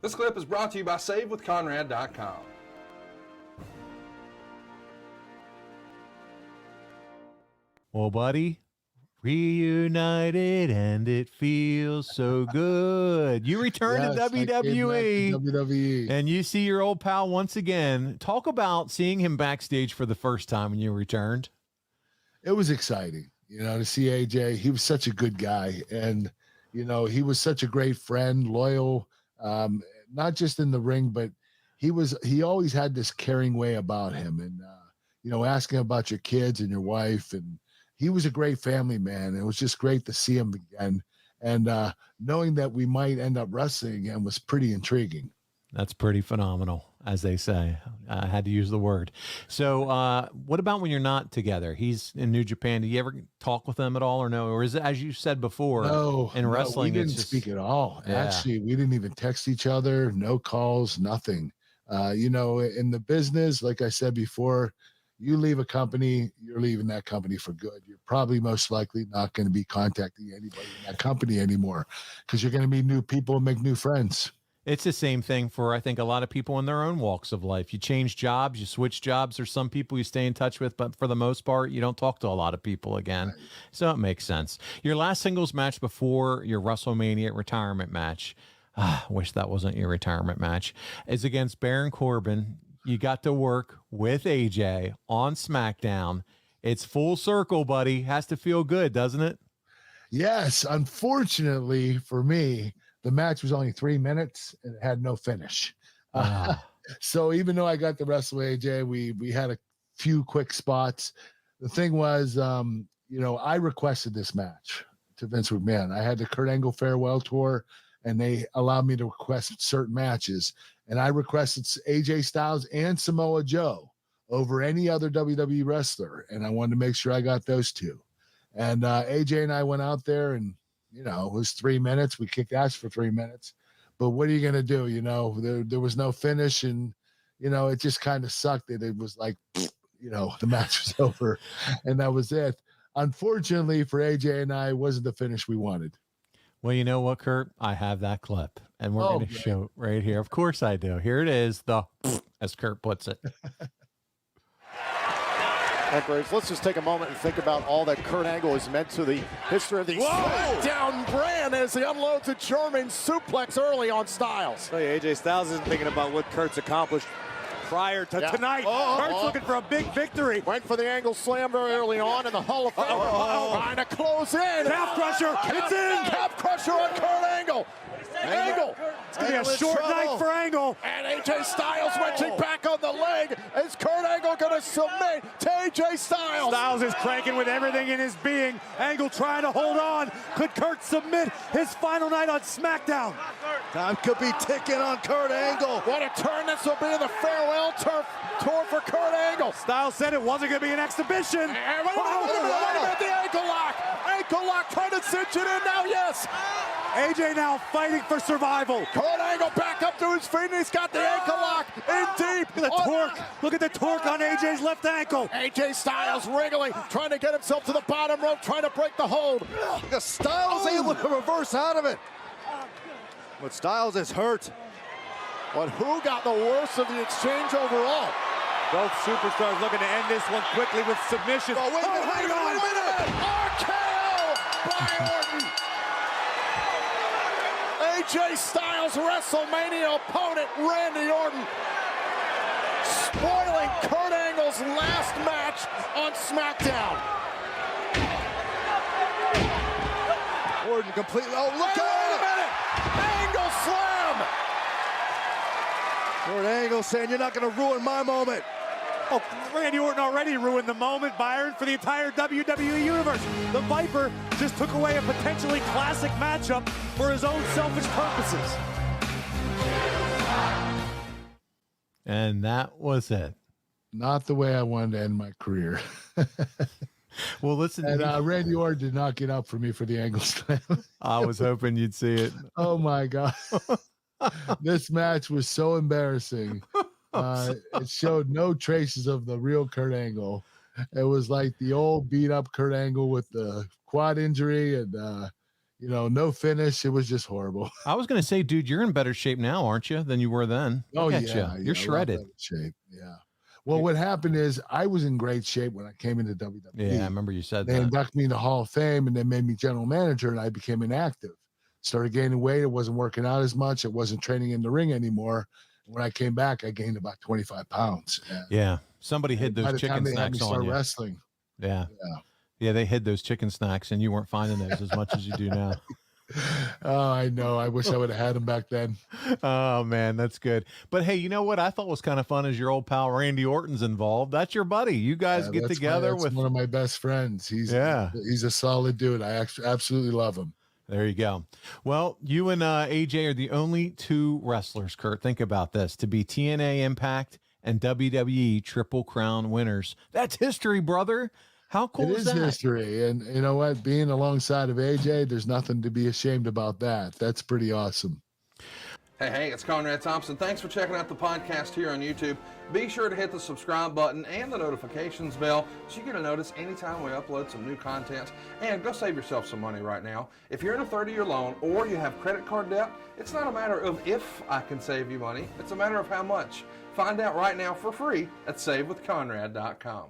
This clip is brought to you by SaveWithConrad.com. Well, buddy, reunited and it feels so good. You return to WWE. WWE. And you see your old pal once again. Talk about seeing him backstage for the first time when you returned. It was exciting, to see AJ. He was such a good guy. And, he was such a great friend, loyal, not just in the ring, but he always had this caring way about him. And, asking about your kids and your wife. And he was a great family man. It was just great to see him again. And knowing that we might end up wrestling again was pretty intriguing. That's pretty phenomenal, as they say. I had to use the word. So what about when you're not together? He's in New Japan. Do you ever talk with him at all or no? Or is it, as you said before, in wrestling? We didn't speak at all. Yeah. Actually, we didn't even text each other. No calls, nothing. In the business, like I said before, you leave a company, you're leaving that company for good. You're probably most likely not going to be contacting anybody in that company anymore because you're going to meet new people and make new friends. It's the same thing for, I think, a lot of people in their own walks of life. You change jobs, you switch jobs. There's some people you stay in touch with, but for the most part, you don't talk to a lot of people again. Right. So it makes sense. Your last singles match before your WrestleMania retirement match, wish that wasn't your retirement match, is against Baron Corbin. You got to work with AJ on SmackDown. It's full circle, buddy. Has to feel good, doesn't it? Yes. Unfortunately for me, the match was only 3 minutes and it had no finish. So even though I got to wrestle AJ, we had a few quick spots. The thing was, I requested this match to Vince McMahon. I had the Kurt Angle farewell tour, and they allowed me to request certain matches. And I requested AJ Styles and Samoa Joe over any other WWE wrestler. And I wanted to make sure I got those two. And AJ and I went out there and, it was 3 minutes. We kicked ass for 3 minutes. But what are you going to do? There was no finish. And, it just kind of sucked that it was like, the match was over. And that was it. Unfortunately for AJ and I, it wasn't the finish we wanted. Well, you know what, Kurt? I have that clip, and we're going to show it right here. Of course I do. Here it is, as Kurt puts it. Let's just take a moment and think about all that Kurt Angle has meant to the history of the SmackDown brand as he unloads a German suplex early on Styles. Tell you, AJ Styles isn't thinking about what Kurt's accomplished prior to tonight. Kurt's looking for a big victory. Went for the Angle slam very early on in the Hall of Fame. Trying to close in. Calf crusher. It's in. Calf crusher on Kurt Angle. Angle. It's going to be a short night for Angle. And AJ Styles wrenching back on the leg. Is Kurt Angle going to submit to AJ Styles? Styles is cranking with everything in his being. Angle trying to hold on. Could Kurt submit his final night on SmackDown? Time could be ticking on Kurt Angle. What a turn this will be in the farewell tour for Kurt Angle. Styles said it wasn't going to be an exhibition. Wait a minute, the ankle lock. Ankle lock trying to cinch it in now, yes. AJ now fighting for survival. Kurt Angle back up to his feet and he's got the ankle lock in deep. Look at the torque. Look at the torque on AJ's left ankle. AJ Styles wriggling, trying to get himself to the bottom rope, trying to break the hold. Styles able to reverse out of it. But Styles is hurt. But who got the worst of the exchange overall? Both superstars looking to end this one quickly with submission. Oh, wait a minute. RKO by Orton. AJ Styles' WrestleMania opponent, Randy Orton, spoiling Kurt Angle's last match on SmackDown. Orton completely, look Wait a minute! Angle slam! Kurt Angle saying, you're not going to ruin my moment. Oh, Randy Orton already ruined the moment, Byron, for the entire WWE Universe. The Viper just took away a potentially classic matchup for his own selfish purposes. And that was it. Not the way I wanted to end my career. Well, listen. And Randy Orton did not get up for me for the Angle slam. I was hoping you'd see it. Oh, my God. This match was so embarrassing. It showed no traces of the real Kurt Angle. It was like the old beat up Kurt Angle with the quad injury. And, no finish. It was just horrible. I was going to say, dude, you're in better shape now, aren't you, than you were then? Oh, Look at yeah. you. You're shredded. Shape. Yeah. Well, what happened is I was in great shape when I came into WWE. Yeah, I remember you said They that. inducted me in the Hall of Fame, and they made me general manager, and I became inactive. Started gaining weight. It wasn't working out as much. It wasn't training in the ring anymore. When I came back, I gained about 25 pounds. Yeah. Somebody hid By those the time chicken they had me snacks start on you. wrestling. Yeah. Yeah, they hid those chicken snacks, and you weren't finding those as much as you do now. Oh, I know. I wish I would have had them back then. Oh, man, that's good. But, hey, you know what I thought was kind of fun is your old pal Randy Orton's involved. That's your buddy. You guys get together that's one of my best friends. He's a solid dude. I actually absolutely love him. There you go. Well, you and AJ are the only two wrestlers, Kurt, think about this, to be TNA Impact and WWE Triple Crown winners. That's history, brother. How cool is that? It is history. And you know what? Being alongside of AJ, there's nothing to be ashamed about that. That's pretty awesome. Hey, it's Conrad Thompson. Thanks for checking out the podcast here on YouTube. Be sure to hit the subscribe button and the notifications bell so you get a notice anytime we upload some new content. And go save yourself some money right now. If you're in a 30-year loan or you have credit card debt, it's not a matter of if I can save you money. It's a matter of how much. Find out right now for free at SaveWithConrad.com.